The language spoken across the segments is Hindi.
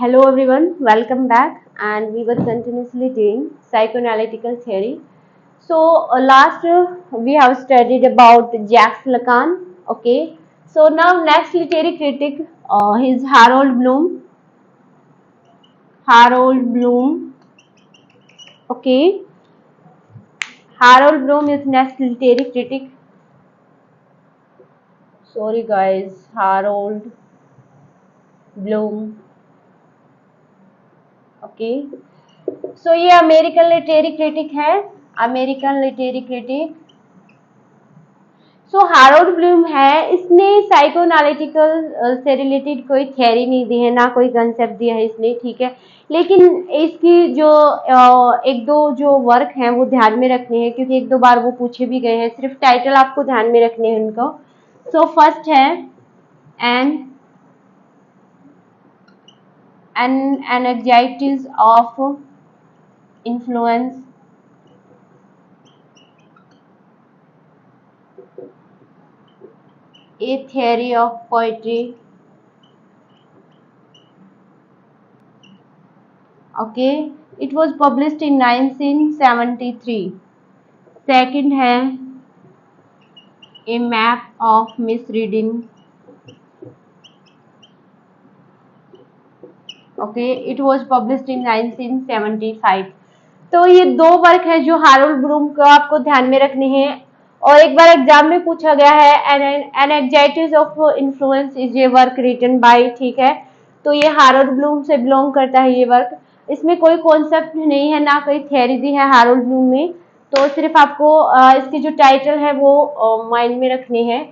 Hello everyone, welcome back, and we were continuously doing psychoanalytical theory. So last we have studied about Jacques Lacan. Okay, so now next literary critic is Harold Bloom. Harold Bloom. Okay, Harold Bloom is next literary critic. Sorry guys, Harold Bloom. Okay so ये अमेरिकन लिटरेरी क्रिटिक है अमेरिकन लिटरेरी क्रिटिक सो हारोल्ड ब्लूम है इसने साइकोएनालिटिकल से रिलेटेड कोई थ्योरी नहीं दी है ना कोई कंसेप्ट दिया है इसने ठीक है लेकिन इसकी जो एक दो जो वर्क हैं वो ध्यान में रखने हैं क्योंकि एक दो बार वो पूछे भी गए हैं सिर्फ टाइटल आपको ध्यान में रखने हैं उनको सो फर्स्ट है an energies of influence a theory of poetry okay it was published in 1973 second है a map of misreading okay it was published in 1975 तो ये दो वर्क है जो हारोल्ड ब्लूम को आपको ध्यान में रखने हैं और एक बार एग्जाम में पूछा गया है एन एग्जाइटीज ऑफ इन्फ्लुएंस इज ये वर्क रिटन बाय ठीक है तो ये हारोल्ड ब्लूम से बिलोंग करता है ये वर्क इसमें कोई कॉन्सेप्ट नहीं है ना कोई थ्योरी दी है हारोल्ड ब्लूम में तो सिर्फ आपको इसके जो टाइटल है वो माइंड में रखने हैं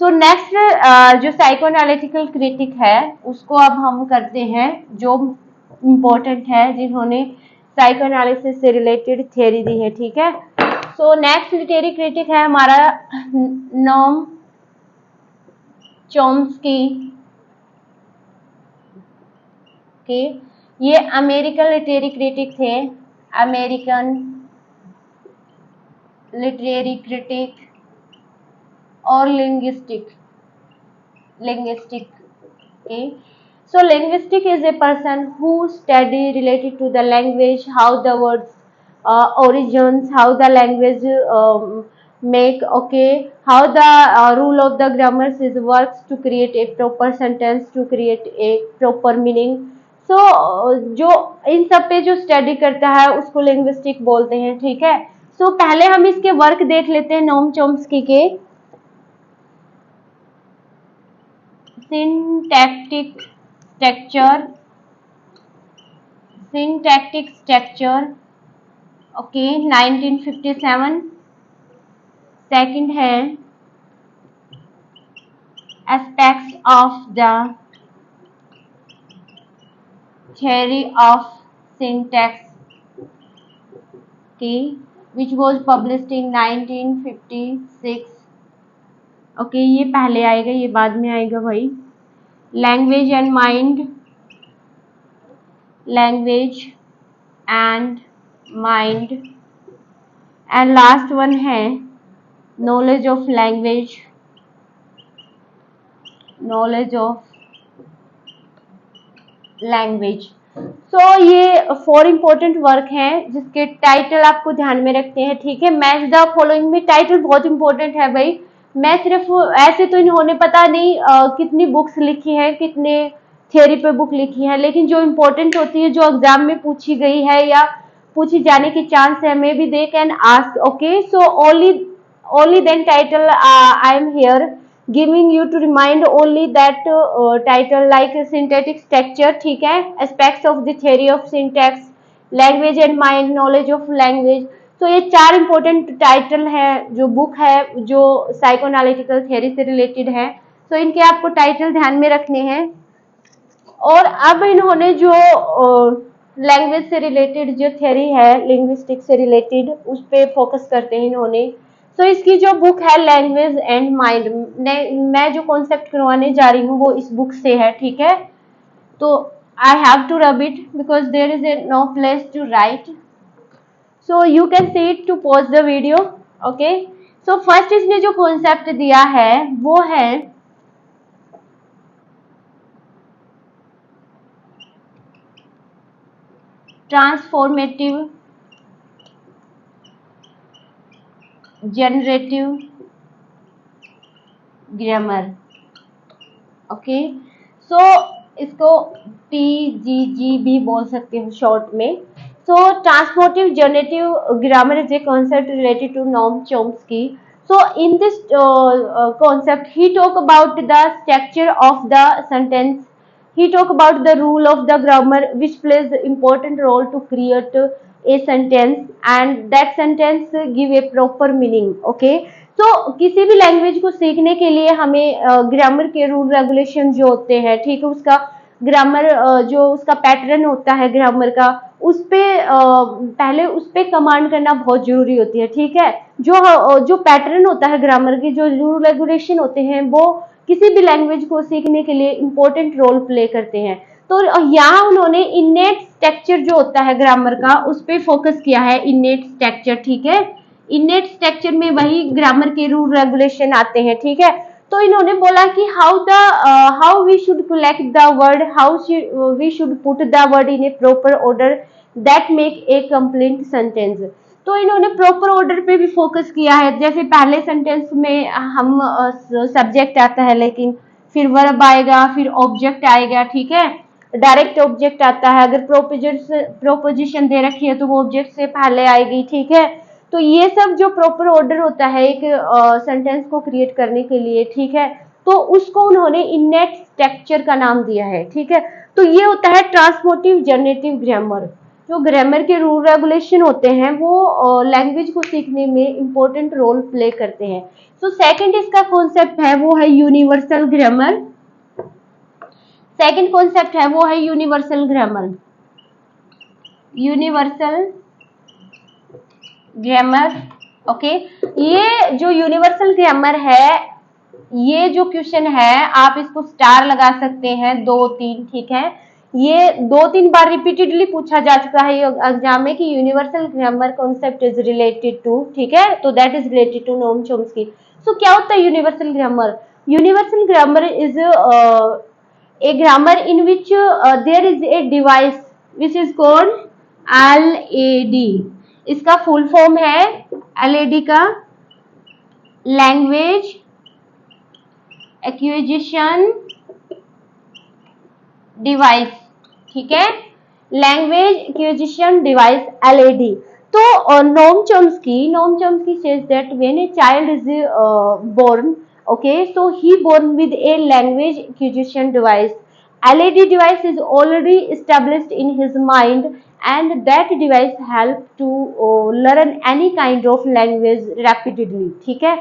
सो नेक्स्ट जो साइकोएनालिटिकल क्रिटिक है उसको अब हम करते हैं जो इम्पोर्टेंट है जिन्होंने साइकोएनालिसिस से रिलेटेड थ्योरी दी है ठीक है सो नेक्स्ट लिटरेरी क्रिटिक है हमारा नोम चॉम्स्की के ये अमेरिकन लिटरेरी क्रिटिक थे अमेरिकन लिटरेरी क्रिटिक और linguistic okay so linguistic is a person who study related to the language how the words origins how the language make okay how the rule of the grammar is works to create a proper sentence to create a proper meaning so जो इन सब पे जो स्टडी करता है उसको लिंग्विस्टिक बोलते हैं ठीक है सो पहले हम इसके वर्क देख लेते हैं नोम चॉम्स्की के syntactic structure okay 1957 second है aspects of the theory of syntax okay which was published in 1956 okay ये पहले आएगा ये बाद में आएगा भाई language and mind and last one है नॉलेज ऑफ लैंग्वेज सो ये 4 इंपॉर्टेंट वर्क हैं जिसके टाइटल आपको ध्यान में रखते हैं ठीक है मैच द फॉलोइंग में टाइटल बहुत इंपॉर्टेंट है भाई मैं सिर्फ ऐसे तो इन्होंने पता नहीं कितनी बुक्स लिखी हैं कितने थियरी पे बुक लिखी है लेकिन जो इम्पोर्टेंट होती है जो एग्जाम में पूछी गई है या पूछी जाने की चांस है may be they can ask okay so only then title I am here giving you to remind only that title like synthetic structure ठीक है aspects of the theory of syntax language and mind knowledge of language तो ये 4 इंपॉर्टेंट टाइटल है जो बुक है जो साइकोएनालिटिकल थ्योरी से रिलेटेड है तो इनके आपको टाइटल ध्यान में रखने हैं और अब इन्होंने जो लैंग्वेज से रिलेटेड जो थ्योरी है लिंग्विस्टिक से रिलेटेड उस पे फोकस करते हैं इन्होंने तो इसकी जो बुक है लैंग्वेज एंड माइंड मैं जो कॉन्सेप्ट करवाने जा रही हूँ वो इस बुक से है ठीक है तो I have to rub it because there is a no place to write so you can see it to pause the video okay so first इसने जो कॉन्सेप्ट दिया है वो है transformative, generative grammar. Okay, so इसको TGG भी बोल सकते हो शॉर्ट में। So transformative generative grammar is a concept related to Noam Chomsky. So in this concept, he talk about the structure of the sentence. He talk about the rule of the grammar which plays the important role to create a sentence, and that sentence give a proper meaning. Okay, तो किसी भी लैंग्वेज को सीखने के लिए हमें ग्रामर के रूल रेगुलेशन जो होते हैं, ठीक है, उसका ग्रामर जो उसका पैटर्न होता है ग्रामर का, उस पे पहले उस पे कमांड करना बहुत जरूरी होती है। ठीक है, जो पैटर्न होता है ग्रामर की, जो रूल रेगुलेशन होते हैं, वो किसी भी लैंग्वेज को सीखने के लिए इंपॉर्टेंट रोल प्ले करते हैं। तो यहाँ उन्होंने इनेट स्ट्रक्चर जो होता है ग्रामर का, उस पर फोकस किया है, इनेट स्ट्रक्चर। ठीक है, इनेट स्ट्रक्चर में वही ग्रामर के रूल रेगुलेशन आते हैं। ठीक है, तो इन्होंने बोला कि how we should collect the word, how we should put the word in a proper order that make a complete sentence. तो इन्होंने प्रॉपर ऑर्डर पे भी फोकस किया है। जैसे पहले सेंटेंस में हम सब्जेक्ट आता है, लेकिन फिर वर्ब आएगा, फिर ऑब्जेक्ट आएगा। ठीक है, डायरेक्ट ऑब्जेक्ट आता है, अगर प्रोपोजिशन दे रखी है तो वो ऑब्जेक्ट से पहले आएगी। ठीक है, तो ये सब जो प्रॉपर ऑर्डर होता है एक सेंटेंस को क्रिएट करने के लिए, ठीक है, तो उसको उन्होंने इनेट स्ट्रक्चर का नाम दिया है। ठीक है, तो ये होता है ट्रांसफॉर्मेटिव जनरेटिव ग्रामर। जो ग्रामर के रूल रेगुलेशन होते हैं वो लैंग्वेज को सीखने में इंपॉर्टेंट रोल प्ले करते हैं। तो सेकंड इसका कॉन्सेप्ट है वो है यूनिवर्सल ग्रामर। सेकंड कॉन्सेप्ट है वो है universal grammar. Universal grammar, okay, ये जो यूनिवर्सल ग्रामर है, ये जो क्वेश्चन है आप इसको स्टार लगा सकते हैं 2-3। ठीक है, ये 2-3 बार रिपीटेडली पूछा जा चुका है एग्जाम में कि universal grammar concept is related to, ठीक है, तो that is related to Noam Chomsky. So क्या होता है universal grammar? Universal grammar is a grammar in which there is a device which is called LAD। इसका फुल फॉर्म है LAD का, लैंग्वेज एक्विजिशन डिवाइस। ठीक है, लैंग्वेज एक्विजिशन डिवाइस LAD। तो Noam Chomsky says that when a child is born, okay, so he born with a language acquisition device. LAD device is already established in his mind, and that device help to learn any kind of language rapidly। ठीक है,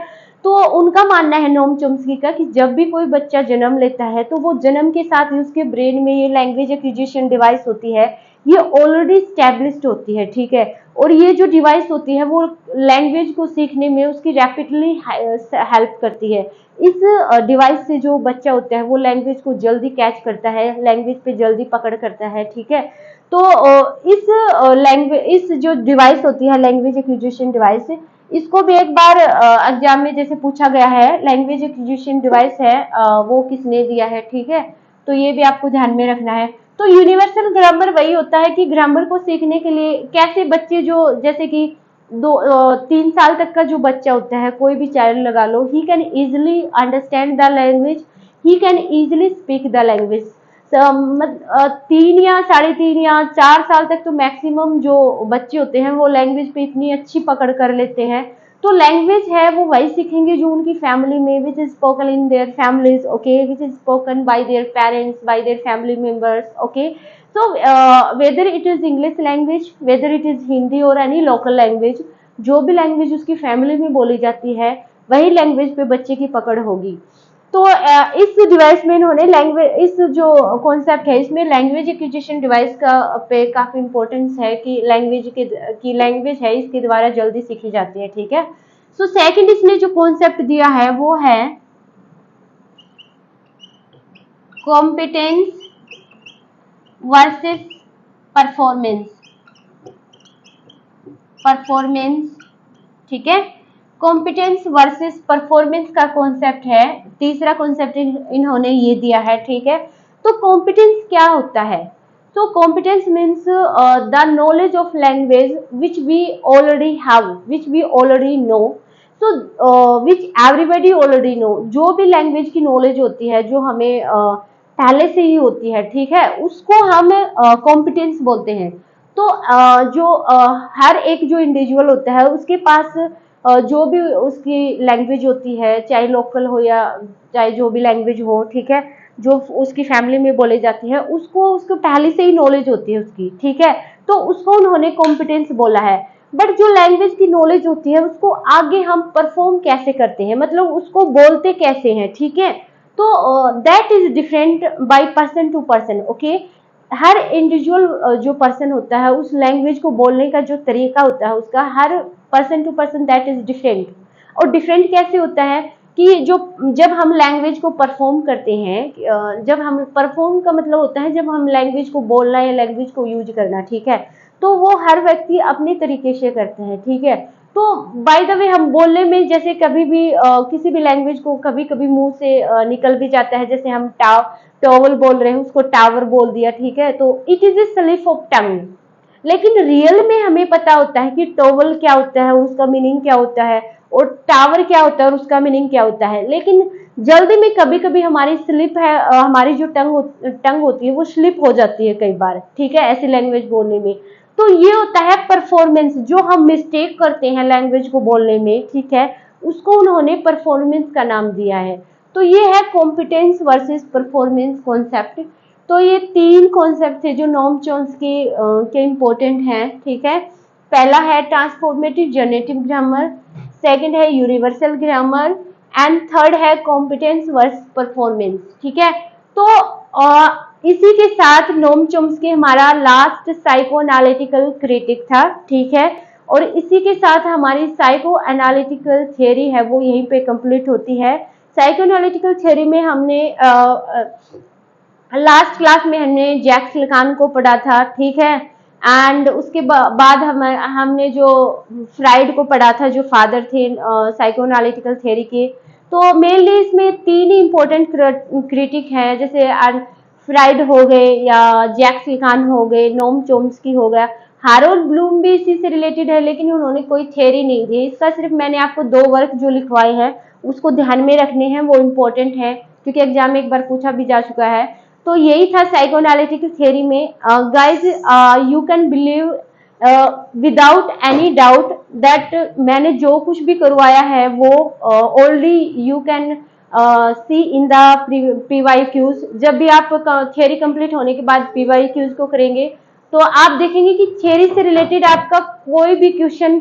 तो उनका मानना है नोम चॉम्स्की का कि जब भी कोई बच्चा जन्म लेता है तो वो जन्म के साथ ही उसके ब्रेन में ये लैंग्वेज एक्विजिशन डिवाइस होती है, ये ऑलरेडी स्टैब्लिश्ड होती है। ठीक है, और ये जो डिवाइस होती है वो लैंग्वेज को सीखने में उसकी रैपिडली हेल्प करती है। इस डिवाइस से जो बच्चा होता है वो लैंग्वेज को जल्दी कैच करता है, लैंग्वेज पे जल्दी पकड़ करता है। ठीक है, तो इस जो डिवाइस होती है लैंग्वेज एक्विजिशन डिवाइस, इसको भी एक बार एग्जाम में जैसे पूछा गया है, लैंग्वेज एक्विजिशन डिवाइस है वो किसने दिया है। ठीक है, तो ये भी आपको ध्यान में रखना है। तो यूनिवर्सल ग्रामर वही होता है कि ग्रामर को सीखने के लिए कैसे बच्चे जो जैसे कि 3 साल तक का जो बच्चा होता है, कोई भी चाइल्ड लगा लो, he can easily understand the language, he can easily speak the language. 3 या 3.5 या 4 साल तक तो मैक्सिमम जो बच्चे होते हैं वो लैंग्वेज पे इतनी अच्छी पकड़ कर लेते हैं। तो लैंग्वेज है वो वही सीखेंगे जो उनकी फैमिली में, which is spoken in their families, okay, which is spoken by their parents, bye their family members. Okay, so whether it is English language, whether it is Hindi और एनी लोकल लैंग्वेज, जो भी लैंग्वेज उसकी फैमिली में बोली जाती है वही लैंग्वेज पे बच्चे की पकड़ होगी। तो इस डिवाइस में इन्होंने लैंग्वेज, इस जो कॉन्सेप्ट है इसमें लैंग्वेज एक्विजिशन डिवाइस का पे काफी इंपॉर्टेंस है कि लैंग्वेज है इसके द्वारा जल्दी सीखी जाती है। ठीक है, सो सेकंड इसने जो कॉन्सेप्ट दिया है वो है कॉम्पिटेंस वर्सेस परफॉर्मेंस। ठीक है, कॉम्पिटेंस वर्सेस परफॉर्मेंस का कॉन्सेप्ट है, तीसरा कॉन्सेप्ट इन्होंने ये दिया है। ठीक है, तो कॉम्पिटेंस क्या होता है? So competence means the knowledge of language which we already have, which we already know. So which everybody already know. जो भी लैंग्वेज की नॉलेज होती है, जो हमें पहले से ही होती है, ठीक है, उसको हम कॉम्पिटेंस बोलते हैं। तो जो हर एक जो इंडिविजुअल होता है उसके पास जो भी उसकी लैंग्वेज होती है, चाहे लोकल हो या चाहे जो भी लैंग्वेज हो, ठीक है, जो उसकी फैमिली में बोली जाती है, उसको पहले से ही नॉलेज होती है उसकी, ठीक है, तो उसको उन्होंने कॉम्पिटेंस बोला है। बट जो लैंग्वेज की नॉलेज होती है उसको आगे हम परफॉर्म कैसे करते हैं, मतलब उसको बोलते कैसे हैं, ठीक है, तो that is different by person to person. Okay, हर इंडिविजुअल जो पर्सन होता है उस लैंग्वेज को बोलने का जो तरीका होता है उसका हर person to person that is different. और डिफरेंट कैसे होता है कि जो जब हम लैंग्वेज को परफॉर्म करते हैं, जब हम परफॉर्म का मतलब होता है जब हम लैंग्वेज को बोलना या लैंग्वेज को यूज करना, ठीक है, तो वो हर व्यक्ति अपने तरीके से करते हैं, ठीक है। तो बाय द वे हम बोलने में जैसे कभी भी किसी भी लैंग्वेज को कभी कभी मुंह से निकल भी जाता है, जैसे हम टॉवल बोल रहे हैं उसको टावर बोल दिया, ठीक है, तो it is a slip of tongue. लेकिन रियल में हमें पता होता है कि टॉवल क्या होता है, उसका मीनिंग क्या होता है, और टावर क्या होता है और उसका मीनिंग क्या होता है। लेकिन जल्दी में कभी कभी हमारी स्लिप है, हमारी जो टंग होती है वो स्लिप हो जाती है कई बार, ठीक है, ऐसी लैंग्वेज बोलने में। तो ये होता है परफॉर्मेंस, जो हम मिस्टेक करते हैं लैंग्वेज को बोलने में, ठीक है, उसको उन्होंने परफॉर्मेंस का नाम दिया है। तो ये है कॉम्पिटेंस वर्सेस परफॉर्मेंस कॉन्सेप्ट। तो ये तीन कॉन्सेप्ट थे जो नॉम चॉम्स्की के इम्पोर्टेंट हैं, ठीक है। पहला है ट्रांसफॉर्मेटिव जनरेटिव ग्रामर, सेकंड है यूनिवर्सल ग्रामर, एंड थर्ड है कॉम्पिटेंस वर्सेस परफॉर्मेंस, ठीक है। तो इसी के साथ नोम चॉम्स्की हमारा लास्ट साइको एनालिटिकल क्रिटिक था, ठीक है, और इसी के साथ हमारी साइको एनालिटिकल थियरी है वो यहीं पे कंप्लीट होती है। साइको एनालिटिकल थियरी में हमने लास्ट क्लास में हमने जैक्स लकान को पढ़ा था, ठीक है, एंड उसके बाद हमने जो फ्राइड को पढ़ा था, जो फादर थे साइकोएनालिटिकल थ्योरी के। तो मेनली इसमें तीन ही इंपॉर्टेंट क्रिटिक हैं, जैसे फ्राइड हो गए या जैक्स लकान हो गए, नोम चॉम्स्की हो गया। हारोल्ड ब्लूम भी इसी से रिलेटेड है, लेकिन उन्होंने कोई थ्योरी नहीं दी। इसका सिर्फ मैंने आपको दो वर्क जो लिखवाए हैं उसको ध्यान में रखने हैं, वो इम्पोर्टेंट है क्योंकि एग्जाम में एक बार पूछा भी जा चुका है। तो यही था साइकोएनालिटिकल थ्योरी में। Guys you can believe without any doubt that मैंने जो कुछ भी करवाया है वो already you can see in the PYQs। जब भी आप थ्योरी कंप्लीट होने के बाद PYQs को करेंगे तो आप देखेंगे कि थ्योरी से रिलेटेड आपका कोई भी क्वेश्चन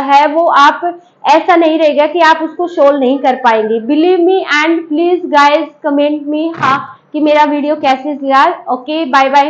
है वो आप ऐसा नहीं रहेगा कि आप उसको सोल्व नहीं कर पाएंगे। Believe me and please guys comment me हाँ कि मेरा वीडियो कैसे लगा। Okay, bye bye.